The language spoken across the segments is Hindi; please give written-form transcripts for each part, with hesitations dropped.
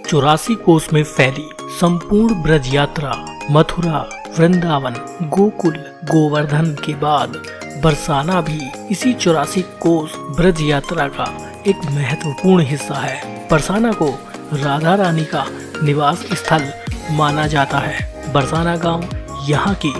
84 कोस में फैली संपूर्ण ब्रज यात्रा मथुरा, वृंदावन, गोकुल, गोवर्धन के बाद बरसाना भी इसी 84 कोस ब्रज यात्रा का एक महत्वपूर्ण हिस्सा है। बरसाना को राधा रानी का निवास स्थल माना जाता है। बरसाना गांव यहाँ की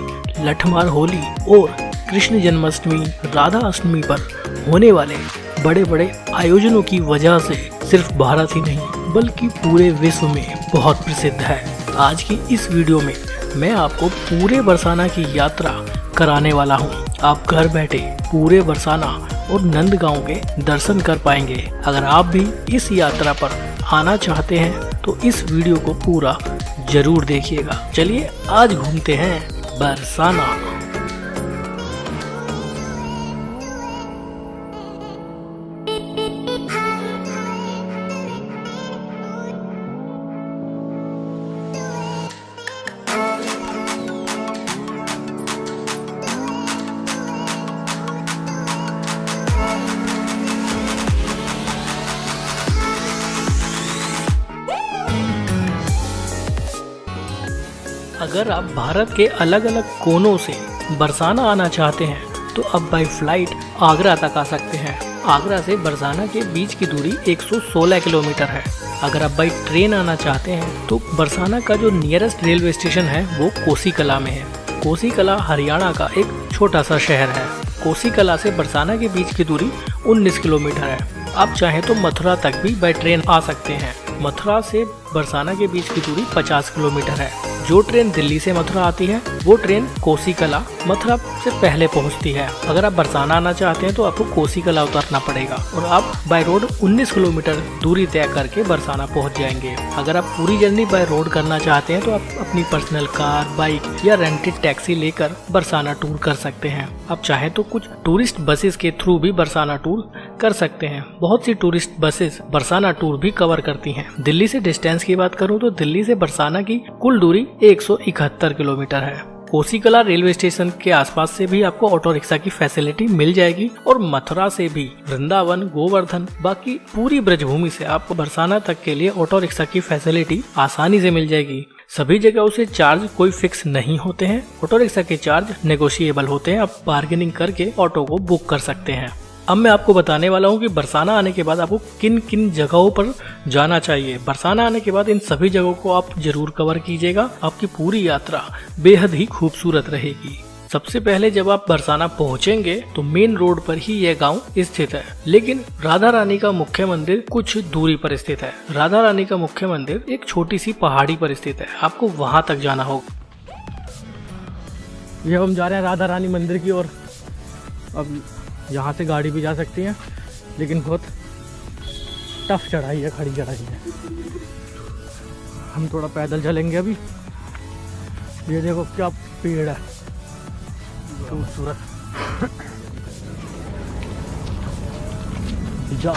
लठमार होली और कृष्ण जन्माष्टमी, राधा अष्टमी पर होने वाले बड़े बड़े आयोजनों की वजह से सिर्फ भारत ही नहीं बल्कि पूरे विश्व में बहुत प्रसिद्ध है। आज की इस वीडियो में मैं आपको पूरे बरसाना की यात्रा कराने वाला हूँ। आप घर बैठे पूरे बरसाना और नंदगांव के दर्शन कर पाएंगे। अगर आप भी इस यात्रा पर आना चाहते हैं तो इस वीडियो को पूरा जरूर देखिएगा। चलिए आज घूमते हैं बरसाना। अगर आप भारत के अलग अलग कोनों से बरसाना आना चाहते हैं तो अब बाई फ्लाइट आगरा तक आ सकते हैं। आगरा से बरसाना के बीच की दूरी 116 किलोमीटर है। अगर आप बाई ट्रेन आना चाहते हैं तो बरसाना का जो नियरेस्ट रेलवे स्टेशन है वो कोसी कला में है। कोसी कला हरियाणा का एक छोटा सा शहर है। कोसी कला से बरसाना के बीच की दूरी 19 किलोमीटर है। आप चाहें तो मथुरा तक भी बाई ट्रेन आ सकते हैं। मथुरा से बरसाना के बीच की दूरी 50 किलोमीटर है। जो ट्रेन दिल्ली से मथुरा आती है वो ट्रेन कोसी कला मथुरा से पहले पहुंचती है। अगर आप बरसाना आना चाहते हैं तो आपको कोसी कला उतरना पड़ेगा और आप बाय रोड 19 किलोमीटर दूरी तय करके बरसाना पहुंच जाएंगे। अगर आप पूरी जर्नी बाय रोड करना चाहते हैं तो आप अपनी पर्सनल कार, बाइक या रेंटेड टैक्सी लेकर बरसाना टूर कर सकते हैं। आप चाहे तो कुछ टूरिस्ट बसेस के थ्रू भी बरसाना टूर कर सकते हैं। बहुत सी टूरिस्ट बसेस बरसाना टूर भी कवर करती हैं। दिल्ली से डिस्टेंस की बात करूं तो दिल्ली से बरसाना की कुल दूरी 171 किलोमीटर है। कोसी कला रेलवे स्टेशन के आसपास से भी आपको ऑटो रिक्शा की फैसिलिटी मिल जाएगी और मथुरा से भी वृंदावन, गोवर्धन, बाकी पूरी ब्रजभूमि से आपको बरसाना तक के लिए ऑटो रिक्शा की फैसिलिटी आसानी से मिल जाएगी। सभी जगहों से चार्ज कोई फिक्स नहीं होते हैं। ऑटो रिक्शा के चार्ज नेगोशिएबल होते हैं। आप बार्गेनिंग करके ऑटो को बुक कर सकते हैं। अब मैं आपको बताने वाला हूँ कि बरसाना आने के बाद आपको किन किन जगहों पर जाना चाहिए। बरसाना आने के बाद इन सभी जगहों को आप जरूर कवर कीजिएगा। आपकी पूरी यात्रा बेहद ही खूबसूरत रहेगी। सबसे पहले जब आप बरसाना पहुँचेंगे तो मेन रोड पर ही यह गांव स्थित है, लेकिन राधा रानी का मुख्य मंदिर कुछ दूरी पर स्थित है। राधा रानी का मुख्य मंदिर एक छोटी सी पहाड़ी पर स्थित है। आपको वहां तक जाना होगा। ये हम जा रहे हैं राधा रानी मंदिर की ओर। अब यहाँ से गाड़ी भी जा सकती है, लेकिन बहुत टफ चढ़ाई है, खड़ी चढ़ाई है। हम थोड़ा पैदल चलेंगे अभी। ये देखो क्या पेड़ है, खूबसूरत। जा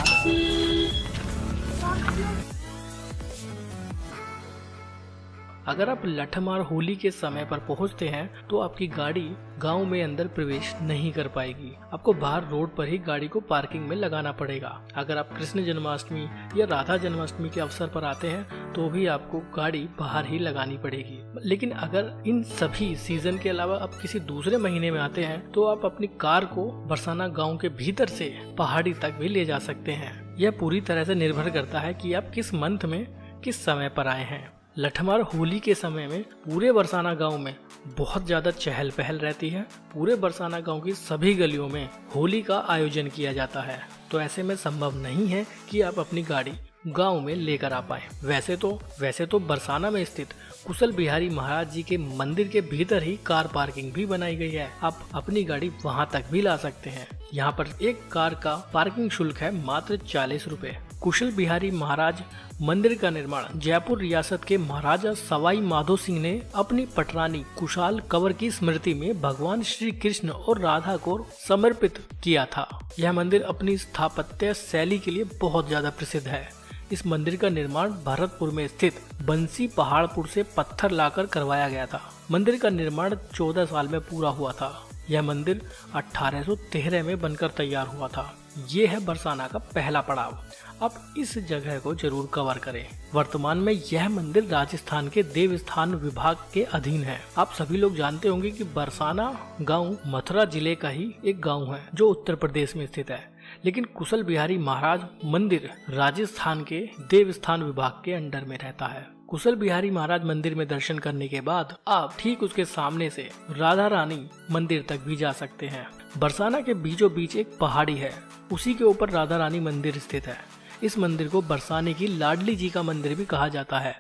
अगर आप लठमार होली के समय पर पहुंचते हैं तो आपकी गाड़ी गांव में अंदर प्रवेश नहीं कर पाएगी। आपको बाहर रोड पर ही गाड़ी को पार्किंग में लगाना पड़ेगा। अगर आप कृष्ण जन्माष्टमी या राधा जन्माष्टमी के अवसर पर आते हैं तो भी आपको गाड़ी बाहर ही लगानी पड़ेगी। लेकिन अगर इन सभी सीजन के अलावा आप किसी दूसरे महीने में आते हैं तो आप अपनी कार को बरसाना गाँव के भीतर से पहाड़ी तक भी ले जा सकते हैं। यह पूरी तरह से निर्भर करता है कि आप किस मंथ में किस समय पर आए हैं। लठमार होली के समय में पूरे बरसाना गांव में बहुत ज्यादा चहल पहल रहती है। पूरे बरसाना गांव की सभी गलियों में होली का आयोजन किया जाता है, तो ऐसे में संभव नहीं है कि आप अपनी गाड़ी गांव में लेकर आ पाए। वैसे तो बरसाना में स्थित कुशल बिहारी महाराज जी के मंदिर के भीतर ही कार पार्किंग भी बनाई गई है। आप अपनी गाड़ी वहां तक भी ला सकते हैं। यहाँ पर एक कार का पार्किंग शुल्क है मात्र 40 रुपए। कुशल बिहारी महाराज मंदिर का निर्माण जयपुर रियासत के महाराजा सवाई माधो सिंह ने अपनी पटरानी कुशाल कंवर की स्मृति में भगवान श्री कृष्ण और राधा को समर्पित किया था। यह मंदिर अपनी स्थापत्य शैली के लिए बहुत ज्यादा प्रसिद्ध है। इस मंदिर का निर्माण भरतपुर में स्थित बंसी पहाड़पुर से पत्थर लाकर करवाया गया था। मंदिर का निर्माण 14 साल में पूरा हुआ था। यह मंदिर 1813 में बनकर तैयार हुआ था। ये है बरसाना का पहला पड़ाव। अब इस जगह को जरूर कवर करें। वर्तमान में यह मंदिर राजस्थान के देवस्थान विभाग के अधीन है। आप सभी लोग जानते होंगे कि बरसाना गांव मथुरा जिले का ही एक गांव है जो उत्तर प्रदेश में स्थित है, लेकिन कुशल बिहारी महाराज मंदिर राजस्थान के देवस्थान विभाग के अंडर में रहता है। कुशल बिहारी महाराज मंदिर में दर्शन करने के बाद आप ठीक उसके सामने से राधा रानी मंदिर तक भी जा सकते हैं। बरसाना के बीचों बीच एक पहाड़ी है, उसी के ऊपर राधा रानी मंदिर स्थित है। इस मंदिर को बरसाने की लाडली जी का मंदिर भी कहा जाता है।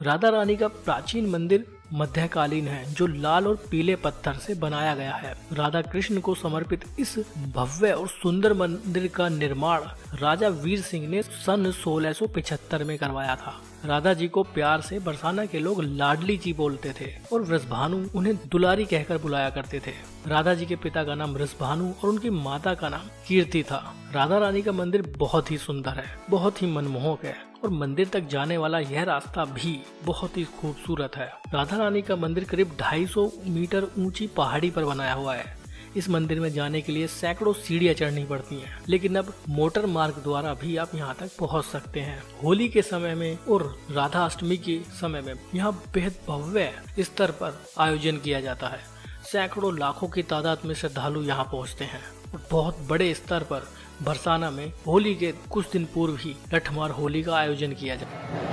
राधा रानी का प्राचीन मंदिर मध्यकालीन है जो लाल और पीले पत्थर से बनाया गया है। राधा कृष्ण को समर्पित इस भव्य और सुंदर मंदिर का निर्माण राजा वीर सिंह ने सन 1675 में करवाया था। राधा जी को प्यार से बरसाना के लोग लाडली जी बोलते थे और वृषभानु उन्हें दुलारी कहकर बुलाया करते थे। राधा जी के पिता का नाम वृषभानु और उनकी माता का नाम कीर्ति था। राधा रानी का मंदिर बहुत ही सुंदर है, बहुत ही मनमोहक है और मंदिर तक जाने वाला यह रास्ता भी बहुत ही खूबसूरत है। राधा रानी का मंदिर करीब 250 मीटर ऊंची पहाड़ी पर बनाया हुआ है। इस मंदिर में जाने के लिए सैकड़ों सीढ़ियां चढ़नी पड़ती हैं, लेकिन अब मोटर मार्ग द्वारा भी आप यहां तक पहुंच सकते हैं। होली के समय में और राधा अष्टमी के समय में यहां बेहद भव्य स्तर पर आयोजन किया जाता है। सैकड़ों लाखों की तादाद में श्रद्धालु यहां पहुंचते हैं और बहुत बड़े स्तर पर बरसाना में होली के कुछ दिन पूर्व ही लठमार होली का आयोजन किया जाता है।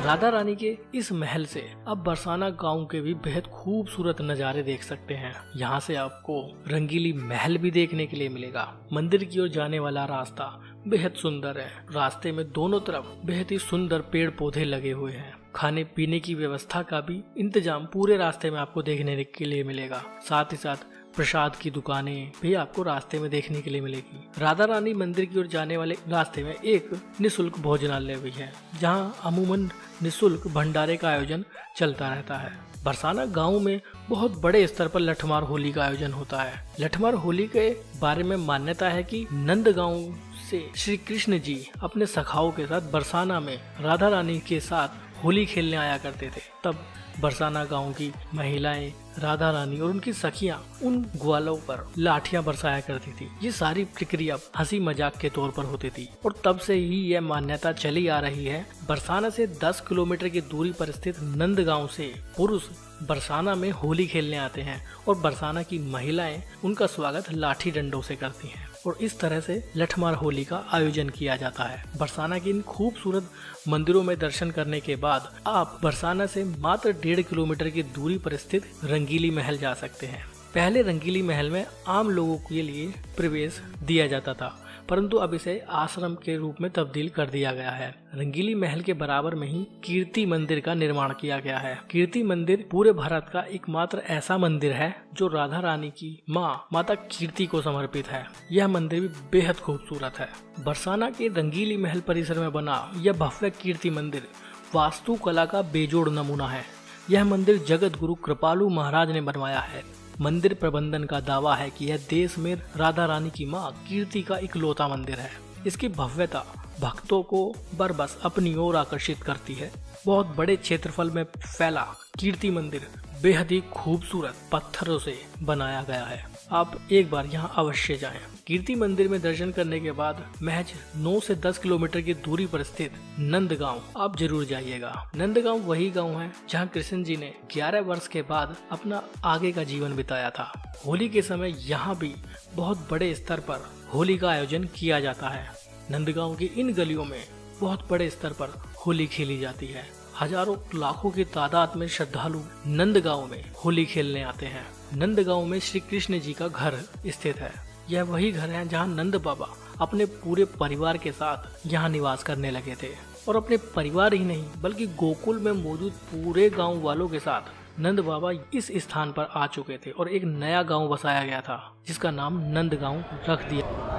राधा रानी के इस महल से अब बरसाना गांव के भी बेहद खूबसूरत नज़ारे देख सकते हैं। यहाँ से आपको रंगीली महल भी देखने के लिए मिलेगा। मंदिर की ओर जाने वाला रास्ता बेहद सुंदर है। रास्ते में दोनों तरफ बेहद ही सुंदर पेड़ पौधे लगे हुए हैं। खाने पीने की व्यवस्था का भी इंतजाम पूरे रास्ते में आपको देखने के लिए मिलेगा। साथ ही साथ प्रसाद की दुकानें भी आपको रास्ते में देखने के लिए मिलेगी। राधा रानी मंदिर की ओर जाने वाले रास्ते में एक निशुल्क भोजनालय भी है, जहां अमूमन निशुल्क भंडारे का आयोजन चलता रहता है। बरसाना गांव में बहुत बड़े स्तर पर लठमार होली का आयोजन होता है। लठमार होली के बारे में मान्यता है कि नंद गांव से श्री कृष्ण जी अपने सखाओं के साथ बरसाना में राधा रानी के साथ होली खेलने आया करते थे। तब बरसाना गांव की महिलाएं राधा रानी और उनकी सखियां उन ग्वालों पर लाठियां बरसाया करती थी। ये सारी प्रक्रिया हंसी मजाक के तौर पर होती थी और तब से ही यह मान्यता चली आ रही है। बरसाना से 10 किलोमीटर की दूरी पर स्थित नंद गांव से पुरुष बरसाना में होली खेलने आते हैं और बरसाना की महिलाएं उनका स्वागत लाठी डंडों से करती हैं और इस तरह से लठमार होली का आयोजन किया जाता है। बरसाना के इन खूबसूरत मंदिरों में दर्शन करने के बाद आप बरसाना से मात्र 1.5 किलोमीटर की दूरी पर स्थित रंगीली महल जा सकते हैं। पहले रंगीली महल में आम लोगों के लिए प्रवेश दिया जाता था, परंतु अब इसे आश्रम के रूप में तब्दील कर दिया गया है। रंगीली महल के बराबर में ही कीर्ति मंदिर का निर्माण किया गया है। कीर्ति मंदिर पूरे भारत का एकमात्र ऐसा मंदिर है जो राधा रानी की माता कीर्ति को समर्पित है। यह मंदिर भी बेहद खूबसूरत है। बरसाना के रंगीली महल परिसर में बना यह भव्य कीर्ति मंदिर वास्तुकला का बेजोड़ नमूना है। यह मंदिर जगत गुरु कृपालु महाराज ने बनवाया है। मंदिर प्रबंधन का दावा है कि यह देश में राधा रानी की मां कीर्ति का इकलौता मंदिर है। इसकी भव्यता भक्तों को बरबस अपनी ओर आकर्षित करती है। बहुत बड़े क्षेत्रफल में फैला कीर्ति मंदिर बेहद ही खूबसूरत पत्थरों से बनाया गया है। आप एक बार यहाँ अवश्य जाएं। कीर्ति मंदिर में दर्शन करने के बाद महज 9 से 10 किलोमीटर की दूरी पर स्थित नंदगांव आप जरूर जाइएगा। नंदगांव वही गांव है जहां कृष्ण जी ने 11 वर्ष के बाद अपना आगे का जीवन बिताया था। होली के समय यहाँ भी बहुत बड़े स्तर पर होली का आयोजन किया जाता है। नंदगांव की इन गलियों में बहुत बड़े स्तर पर होली खेली जाती है। हजारों लाखों की तादाद में श्रद्धालु नंदगांव में होली खेलने आते हैं। नंदगांव में श्री कृष्ण जी का घर स्थित है। यह वही घर है जहां नंद बाबा अपने पूरे परिवार के साथ यहाँ निवास करने लगे थे और अपने परिवार ही नहीं बल्कि गोकुल में मौजूद पूरे गांव वालों के साथ नंद बाबा इस स्थान पर आ चुके थे और एक नया गांव बसाया गया था जिसका नाम नंदगांव रख दिया।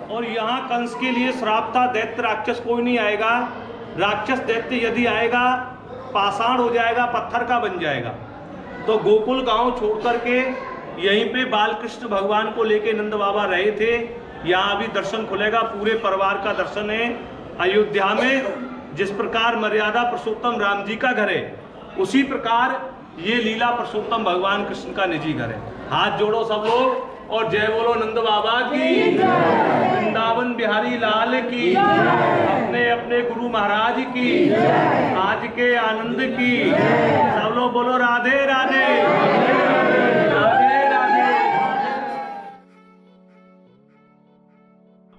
और यहाँ कंस के लिए श्राप था, दैत्य राक्षस कोई नहीं आएगा, राक्षस दैत्य यदि आएगा पाषाण हो जाएगा, पत्थर का बन जाएगा। तो गोकुल गांव छोड़ करके यहीं पे बालकृष्ण भगवान को लेके नंद बाबा रहे थे। यहाँ अभी दर्शन खुलेगा, पूरे परिवार का दर्शन है। अयोध्या में जिस प्रकार मर्यादा पुरुषोत्तम राम जी का घर है, उसी प्रकार ये लीला पुरुषोत्तम भगवान कृष्ण का निजी घर है। हाथ जोड़ो सब लोग और जय बोलो नंद बाबा की, वृंदावन बिहारी लाल की, अपने अपने गुरु महाराज की, आज के आनंद की। सब लोग बोलो राधे राधे, राधे राधे।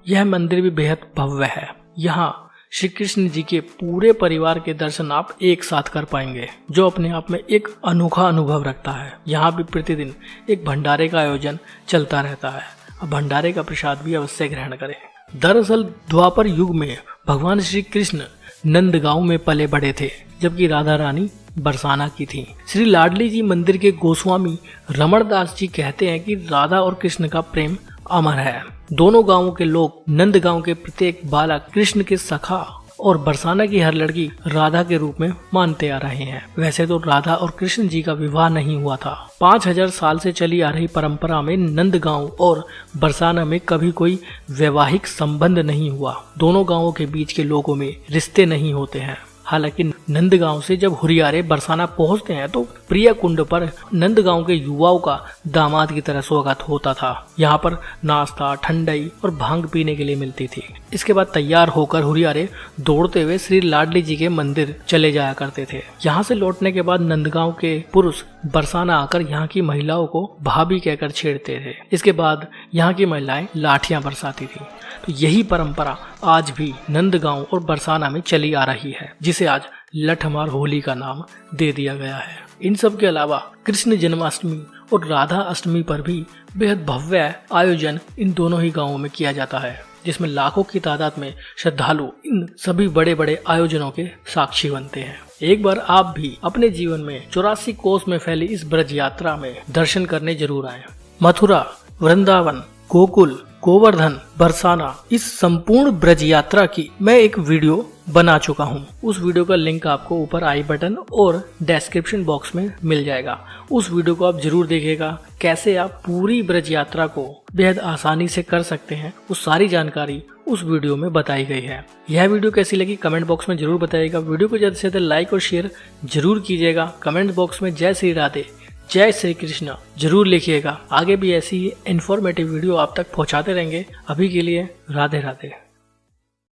यह मंदिर भी बेहद भव्य है। यहाँ श्री कृष्ण जी के पूरे परिवार के दर्शन आप एक साथ कर पाएंगे, जो अपने आप में एक अनोखा अनुभव रखता है। यहाँ भी प्रतिदिन एक भंडारे का आयोजन चलता रहता है। अब भंडारे का प्रसाद भी अवश्य ग्रहण करें। दरअसल द्वापर युग में भगवान श्री कृष्ण नंदगांव में पले बड़े थे, जबकि राधा रानी बरसाना की थी। श्री लाडली जी मंदिर के गोस्वामी रमणदास जी कहते हैं कि राधा और कृष्ण का प्रेम अमर है। दोनों गांवों के लोग नंदगांव के प्रत्येक बालक कृष्ण के सखा और बरसाना की हर लड़की राधा के रूप में मानते आ रहे हैं। वैसे तो राधा और कृष्ण जी का विवाह नहीं हुआ था। 5000 साल से चली आ रही परंपरा में नंदगांव और बरसाना में कभी कोई वैवाहिक संबंध नहीं हुआ। दोनों गांवों के बीच के लोगों में रिश्ते नहीं होते हैं। हालांकि नंदगांव से जब हुरियारे बरसाना पहुंचते हैं तो प्रिया कुंड पर नंदगांव के युवाओं का दामाद की तरह स्वागत होता था। यहाँ पर नाश्ता, ठंडाई और भांग पीने के लिए मिलती थी। इसके बाद तैयार होकर हुरियारे दौड़ते हुए श्री लाडली जी के मंदिर चले जाया करते थे। यहाँ से लौटने के बाद नंदगांव के पुरुष बरसाना आकर यहाँ की महिलाओं को भाभी कहकर छेड़ते थे। इसके बाद यहाँ की महिलाएं लाठियां बरसाती थी। तो यही परंपरा आज भी नंदगांव और बरसाना में चली आ रही है, जिसे आज लठमार होली का नाम दे दिया गया है। इन सब के अलावा कृष्ण जन्माष्टमी और राधा अष्टमी पर भी बेहद भव्य आयोजन इन दोनों ही गांवों में किया जाता है, जिसमें लाखों की तादाद में श्रद्धालु इन सभी बड़े बड़े आयोजनों के साक्षी बनते हैं। एक बार आप भी अपने जीवन में 84 कोस में फैली इस ब्रज यात्रा में दर्शन करने जरूर आए। मथुरा, वृंदावन, गोकुल, गोवर्धन, बरसाना, इस संपूर्ण ब्रज यात्रा की मैं एक वीडियो बना चुका हूँ। उस वीडियो का लिंक आपको ऊपर आई बटन और डिस्क्रिप्शन बॉक्स में मिल जाएगा। उस वीडियो को आप जरूर देखिएगा। कैसे आप पूरी ब्रज यात्रा को बेहद आसानी से कर सकते हैं, वो सारी जानकारी उस वीडियो में बताई गई है। यह वीडियो कैसी लगी कमेंट बॉक्स में जरूर बताइएगा। वीडियो को ज्यादा से ज्यादा लाइक और शेयर जरूर कीजिएगा। कमेंट बॉक्स में जय श्री राधे, जय श्री कृष्ण जरूर लिखिएगा। आगे भी ऐसी इन्फॉर्मेटिव वीडियो आप तक पहुंचाते रहेंगे। अभी के लिए राधे राधे।